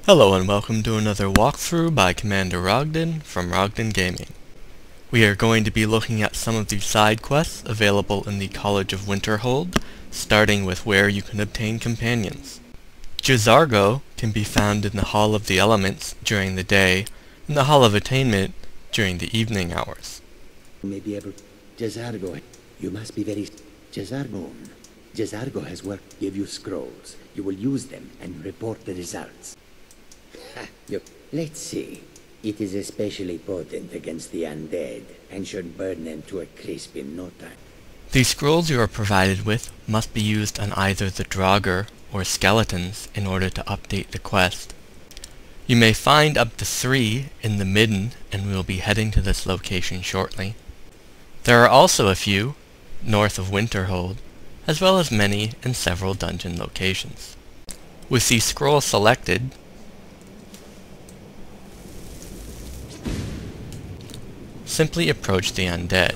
Hello and welcome to another walkthrough by Commander Rogden from Rogden Gaming. We are going to be looking at some of the side quests available in the College of Winterhold, starting with where you can obtain companions. Jazargo can be found in the Hall of the Elements during the day, and the Hall of Attainment during the evening hours. Maybe ever Jazargo. You must be very Jazargo. Jazargo has worked. Give you scrolls. You will use them and report the results. Let's see. It is especially potent against the undead and should burn them to a crisp in no time. The scrolls you are provided with must be used on either the Draugr or skeletons in order to update the quest. You may find up to 3 in the Midden, and we will be heading to this location shortly. There are also a few north of Winterhold, as well as many in several dungeon locations. With the scroll selected, simply approach the undead.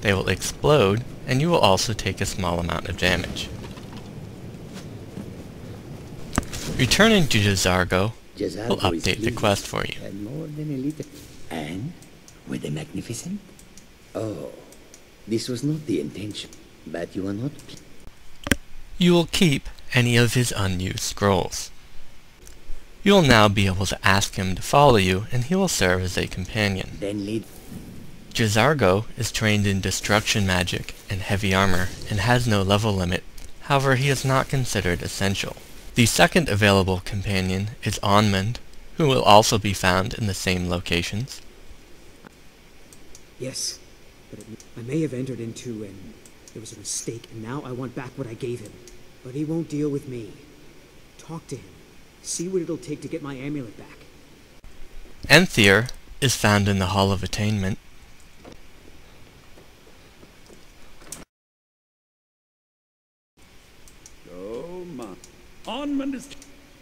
They will explode, and you will also take a small amount of damage. Returning to Jazargo will update the quest for you. And were they magnificent? Oh, this was not the intention, but you are not. You will keep any of his unused scrolls. You will now be able to ask him to follow you, and he will serve as a companion. Then lead. Jazargo is trained in destruction magic and heavy armor, and has no level limit. However, he is not considered essential. The second available companion is Onmund, who will also be found in the same locations. Yes, but I may have entered into there was a mistake, and now I want back what I gave him. But he won't deal with me. Talk to him. See what it'll take to get my amulet back. Tofdir is found in the Hall of Attainment. Oh my. Onmund is...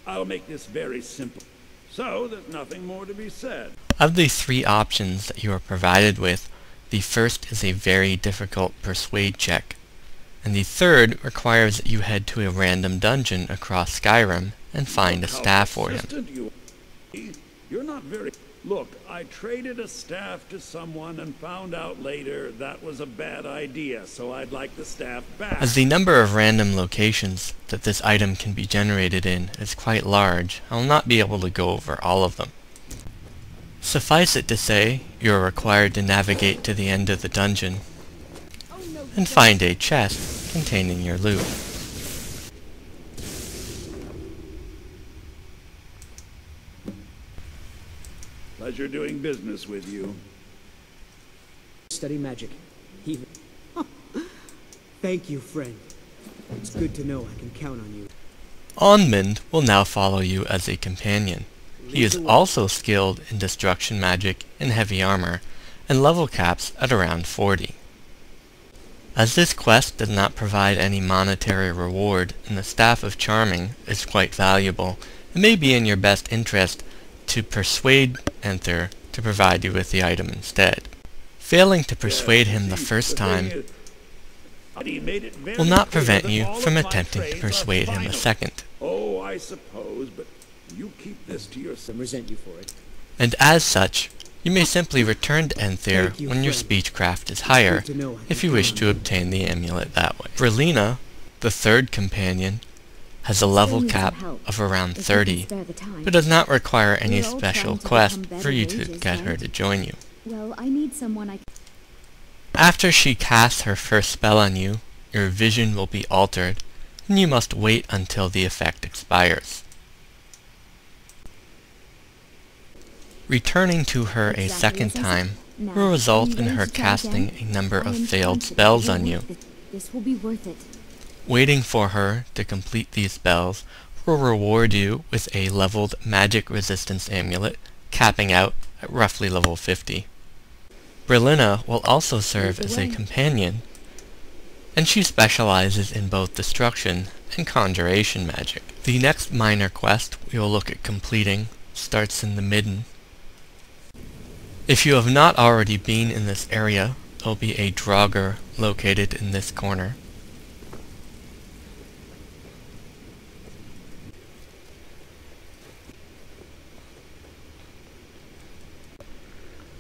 I'll make this very simple. So, there's nothing more to be said. Of the 3 options that you are provided with, the first is a very difficult persuade check, and the third requires that you head to a random dungeon across Skyrim and find a staff for him. You're not very... Look, I traded a staff to someone and found out later that was a bad idea, so I'd like the staff back. As the number of random locations that this item can be generated in is quite large, I will not be able to go over all of them. Suffice it to say, you are required to navigate to the end of the dungeon and find a chest containing your loot. Pleasure doing business with you. Study magic. Even... Thank you, friend. It's good to know I can count on you. Onmund will now follow you as a companion. He is also skilled in destruction magic and heavy armor, and level caps at around 40. As this quest does not provide any monetary reward, and the Staff of Charming is quite valuable, it may be in your best interest to persuade Tofdir to provide you with the item instead. Failing to persuade him the first time will not prevent you from attempting to persuade him a second. Oh, I suppose, but you keep this to yourself. I resent you for it. And as such, you may simply return to Tofdir when your speechcraft is higher, if you wish to obtain the amulet that way. Brelyna, the third companion, has a level cap of around 30, but does not require any special quest for you to get her to join you. Well, I need someone After she casts her first spell on you, your vision will be altered, and you must wait until the effect expires. Returning to her a second time will result in her casting a number of failed spells on you. This will be worth it. Waiting for her to complete these spells will reward you with a leveled magic resistance amulet, capping out at roughly level 50. Brelyna will also serve as a companion, and she specializes in both destruction and conjuration magic. The next minor quest we will look at completing starts in the Midden. If you have not already been in this area, there will be a Draugr located in this corner.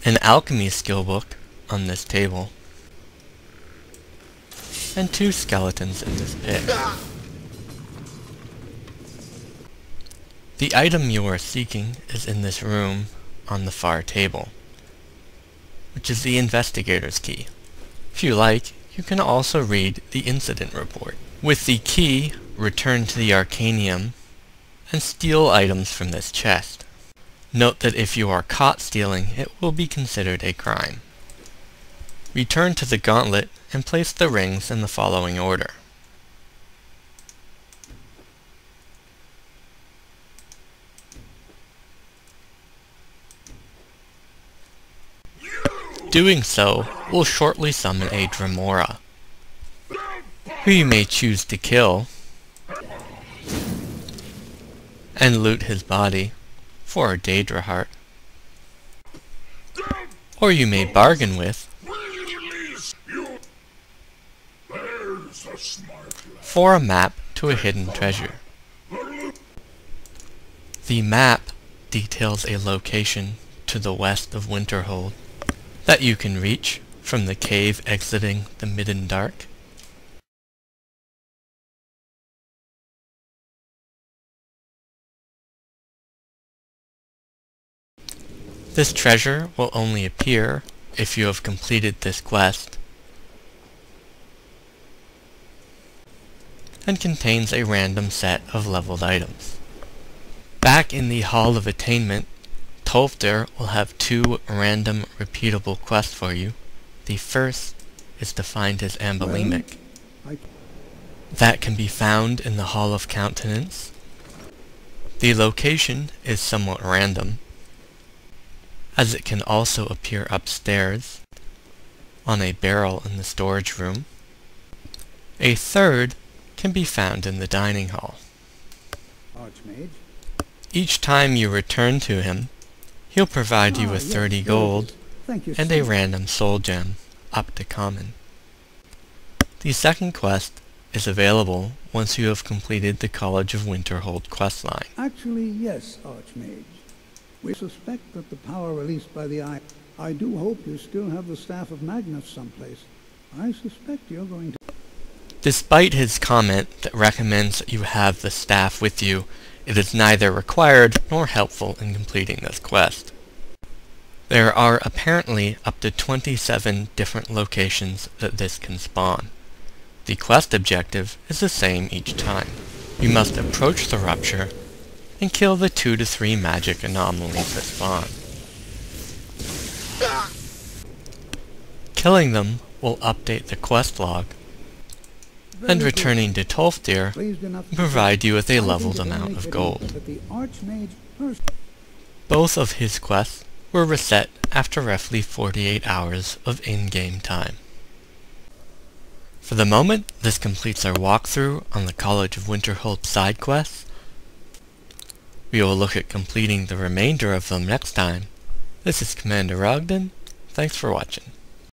an alchemy skill book on this table, and 2 skeletons in this pit. The item you are seeking is in this room on the far table, which is the investigator's key. If you like, you can also read the incident report. With the key, return to the Arcanium and steal items from this chest. Note that if you are caught stealing, it will be considered a crime. Return to the Gauntlet and place the rings in the following order. Doing so will shortly summon a Dremora, who you may choose to kill and loot his body for a Daedra heart, or you may bargain with for a map to a hidden treasure. The map details a location to the west of Winterhold that you can reach from the cave exiting the Midden Dark. This treasure will only appear if you have completed this quest, and contains a random set of leveled items. Back in the Hall of Attainment, Tofdir will have 2 random repeatable quests for you. The first is to find his Alembic. That can be found in the Hall of Countenance. The location is somewhat random, as it can also appear upstairs, on a barrel in the storage room. A third can be found in the dining hall. Archmage. Each time you return to him, he'll provide you with 30 gold and a random soul gem, up to common. The second quest is available once you have completed the College of Winterhold questline. Actually, yes, Archmage. We suspect that the power released by the eye... I do hope you still have the Staff of Magnus someplace. I suspect you're going to... Despite his comment that recommends that you have the staff with you, it is neither required nor helpful in completing this quest. There are apparently up to 27 different locations that this can spawn. The quest objective is the same each time. You must approach the rupture and kill the 2 to 3 magic anomalies that spawn. Killing them will update the quest log, and returning to Tofdir will provide you with a leveled amount of gold. Both of his quests were reset after roughly 48 hours of in-game time. For the moment, this completes our walkthrough on the College of Winterhold side quests. We will look at completing the remainder of them next time. This is Commander Ogden. Thanks for watching.